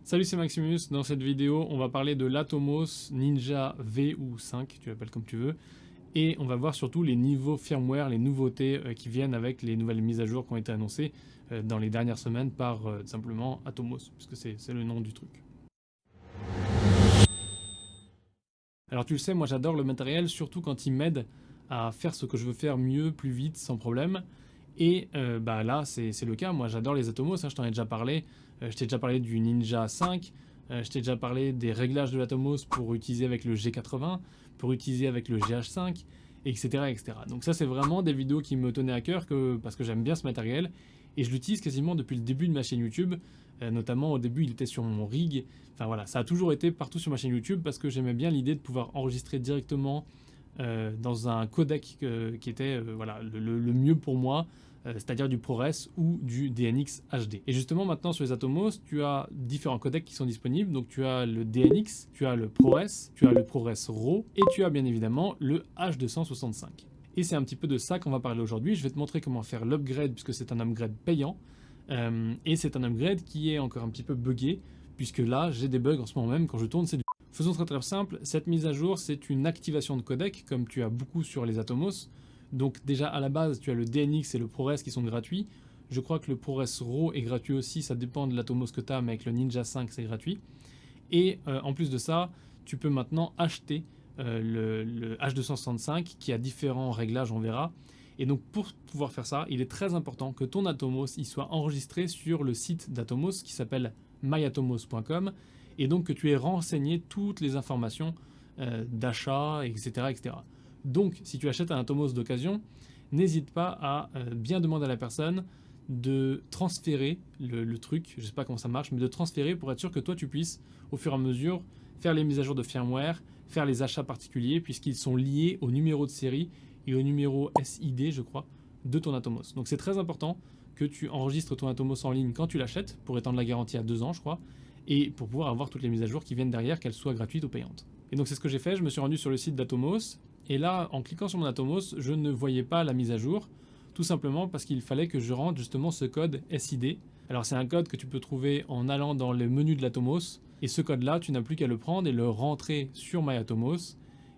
Salut, c'est Maximus. Dans cette vidéo, on va parler de l'Atomos Ninja V ou 5, tu l'appelles comme tu veux. Et on va voir surtout les niveaux firmware, les nouveautés qui viennent avec les nouvelles mises à jour qui ont été annoncées dans les dernières semaines par simplement Atomos, puisque c'est le nom du truc. Alors tu le sais, moi j'adore le matériel, surtout quand il m'aide à faire ce que je veux faire mieux, plus vite, sans problème. Et là, c'est le cas. Moi, j'adore les Atomos, hein, je t'en ai déjà parlé. Je t'ai déjà parlé du Ninja 5. Je t'ai déjà parlé des réglages de l'Atomos pour utiliser avec le G80, pour utiliser avec le GH5, etc. etc. Donc ça, c'est vraiment des vidéos qui me tenaient à cœur parce que j'aime bien ce matériel. Et je l'utilise quasiment depuis le début de ma chaîne YouTube. Notamment, au début, il était sur mon rig. Enfin voilà, ça a toujours été partout sur ma chaîne YouTube parce que j'aimais bien l'idée de pouvoir enregistrer directement dans un codec qui était le mieux pour moi, c'est-à-dire du ProRes ou du DNX HD. Et justement maintenant sur les Atomos, tu as différents codecs qui sont disponibles. Donc tu as le DNX, tu as le ProRes, tu as le ProRes RAW et tu as bien évidemment le H265. Et c'est un petit peu de ça qu'on va parler aujourd'hui. Je vais te montrer comment faire l'upgrade puisque c'est un upgrade payant. Et c'est un upgrade qui est encore un petit peu buggé puisque là j'ai des bugs en ce moment même quand je tourne cette vidéo. Faisons très très simple, cette mise à jour c'est une activation de codec comme tu as beaucoup sur les Atomos. Donc déjà à la base tu as le DNX et le ProRes qui sont gratuits. Je crois que le ProRes RAW est gratuit aussi, ça dépend de l'Atomos que tu as, mais avec le Ninja 5 c'est gratuit. Et en plus de ça, tu peux maintenant acheter le H265 qui a différents réglages, on verra. Et donc pour pouvoir faire ça, il est très important que ton Atomos il soit enregistré sur le site d'Atomos qui s'appelle myatomos.com et donc que tu aies renseigné toutes les informations d'achat, etc., etc. Donc si tu achètes un Atomos d'occasion, n'hésite pas à bien demander à la personne de transférer le truc, je ne sais pas comment ça marche, mais de transférer pour être sûr que toi tu puisses au fur et à mesure faire les mises à jour de firmware, faire les achats particuliers puisqu'ils sont liés au numéro de série et au numéro SID, je crois, de ton Atomos. Donc c'est très important que tu enregistres ton Atomos en ligne quand tu l'achètes pour étendre la garantie à 2 ans, je crois, et pour pouvoir avoir toutes les mises à jour qui viennent derrière, qu'elles soient gratuites ou payantes. Et donc c'est ce que j'ai fait, je me suis rendu sur le site d'Atomos, et là, en cliquant sur mon Atomos, je ne voyais pas la mise à jour, tout simplement parce qu'il fallait que je rentre justement ce code SID. Alors c'est un code que tu peux trouver en allant dans le menu de l'Atomos, et ce code-là, tu n'as plus qu'à le prendre et le rentrer sur MyAtomos.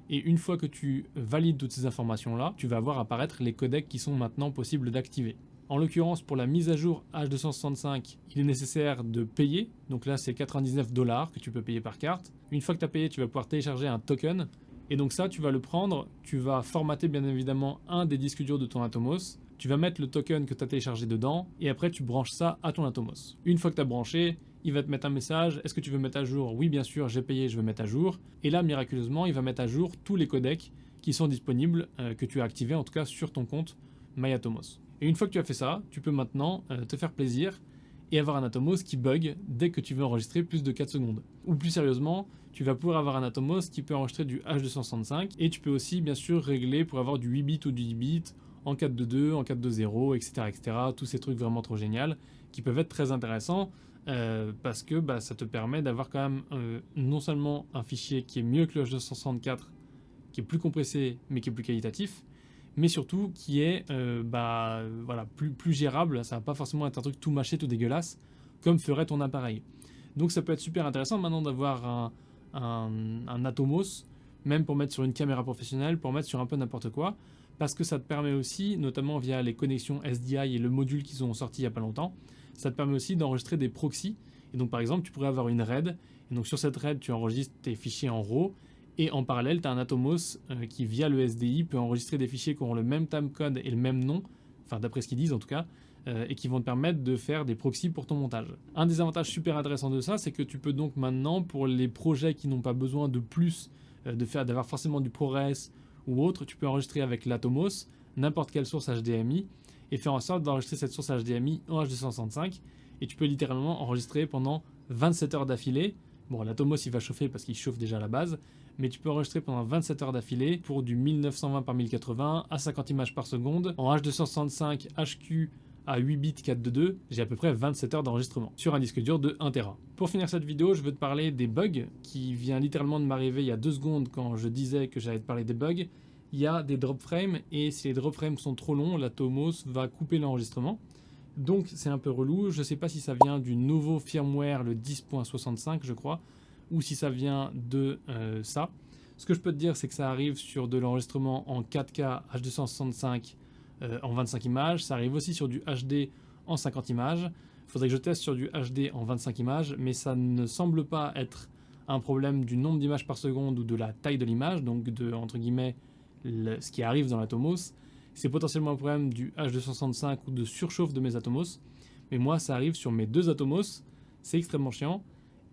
Et une fois que tu valides toutes ces informations-là, tu vas voir apparaître les codecs qui sont maintenant possibles d'activer. En l'occurrence, pour la mise à jour H265, il est nécessaire de payer. Donc là, c'est 99 $ que tu peux payer par carte. Une fois que tu as payé, tu vas pouvoir télécharger un token. Et donc ça, tu vas le prendre, tu vas formater bien évidemment un des disques durs de ton Atomos. Tu vas mettre le token que tu as téléchargé dedans et après tu branches ça à ton Atomos. Une fois que tu as branché, il va te mettre un message, est-ce que tu veux mettre à jour? Oui bien sûr, j'ai payé, je veux mettre à jour. Et là miraculeusement, il va mettre à jour tous les codecs qui sont disponibles, que tu as activés en tout cas sur ton compte MyAtomos. Et une fois que tu as fait ça, tu peux maintenant te faire plaisir et avoir un Atomos qui bug dès que tu veux enregistrer plus de 4 secondes. Ou plus sérieusement, tu vas pouvoir avoir un Atomos qui peut enregistrer du H265 et tu peux aussi bien sûr régler pour avoir du 8 bits ou du 10 bits en 4.2.2, en 4.2.0, etc., etc. Tous ces trucs vraiment trop géniaux qui peuvent être très intéressants parce que ça te permet d'avoir quand même non seulement un fichier qui est mieux que le H264, qui est plus compressé mais qui est plus qualitatif, mais surtout qui est plus gérable. Ça va pas forcément être un truc tout mâché, tout dégueulasse, comme ferait ton appareil. Donc ça peut être super intéressant maintenant d'avoir un Atomos, même pour mettre sur une caméra professionnelle, pour mettre sur un peu n'importe quoi, parce que ça te permet aussi, notamment via les connexions SDI et le module qu'ils ont sorti il n'y a pas longtemps, ça te permet aussi d'enregistrer des proxys. Et donc par exemple, tu pourrais avoir une RAID, et donc sur cette RAID, tu enregistres tes fichiers en RAW, et en parallèle, tu as un Atomos qui, via le SDI, peut enregistrer des fichiers qui auront le même timecode et le même nom, enfin d'après ce qu'ils disent en tout cas, et qui vont te permettre de faire des proxys pour ton montage. Un des avantages super intéressants de ça, c'est que tu peux donc maintenant, pour les projets qui n'ont pas besoin de plus, d'avoir forcément du ProRes ou autre, tu peux enregistrer avec l'Atomos n'importe quelle source HDMI et faire en sorte d'enregistrer cette source HDMI en H265 et tu peux littéralement enregistrer pendant 27 heures d'affilée. Bon, l'Atomos il va chauffer parce qu'il chauffe déjà à la base, mais tu peux enregistrer pendant 27 heures d'affilée pour du 1920 par 1080 à 50 images par seconde en H265 HQ à 8 bits 4.2.2, j'ai à peu près 27 heures d'enregistrement sur un disque dur de 1 Tera. Pour finir cette vidéo, je veux te parler des bugs qui vient littéralement de m'arriver il y a 2 secondes quand je disais que j'allais te parler des bugs. Il y a des drop frames et si les drop frames sont trop longs, l'Atomos va couper l'enregistrement. Donc c'est un peu relou, je ne sais pas si ça vient du nouveau firmware, le 10.65 je crois, ou si ça vient de ça. Ce que je peux te dire, c'est que ça arrive sur de l'enregistrement en 4K H265 en 25 images, ça arrive aussi sur du HD en 50 images. Il faudrait que je teste sur du HD en 25 images, mais ça ne semble pas être un problème du nombre d'images par seconde ou de la taille de l'image, donc de, entre guillemets, ce qui arrive dans l'Atomos. C'est potentiellement un problème du H265 ou de surchauffe de mes Atomos. Mais moi, ça arrive sur mes deux Atomos. C'est extrêmement chiant.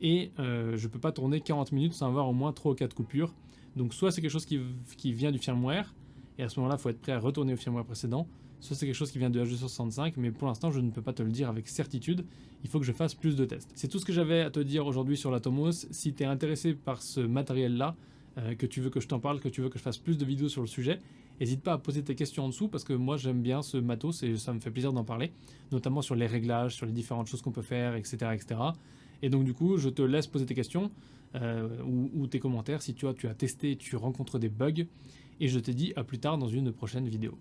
Et je ne peux pas tourner 40 minutes sans avoir au moins 3 ou 4 coupures. Donc soit c'est quelque chose qui vient du firmware, et à ce moment-là, il faut être prêt à retourner au firmware précédent. Soit c'est quelque chose qui vient de H265, mais pour l'instant, je ne peux pas te le dire avec certitude. Il faut que je fasse plus de tests. C'est tout ce que j'avais à te dire aujourd'hui sur l'Atomos. Si tu es intéressé par ce matériel-là, que tu veux que je t'en parle, que tu veux que je fasse plus de vidéos sur le sujet, n'hésite pas à poser tes questions en dessous parce que moi j'aime bien ce matos et ça me fait plaisir d'en parler, notamment sur les réglages, sur les différentes choses qu'on peut faire, etc., etc. Et donc du coup, je te laisse poser tes questions ou tes commentaires si tu as testé, tu rencontres des bugs. Et je te dis à plus tard dans une prochaine vidéo.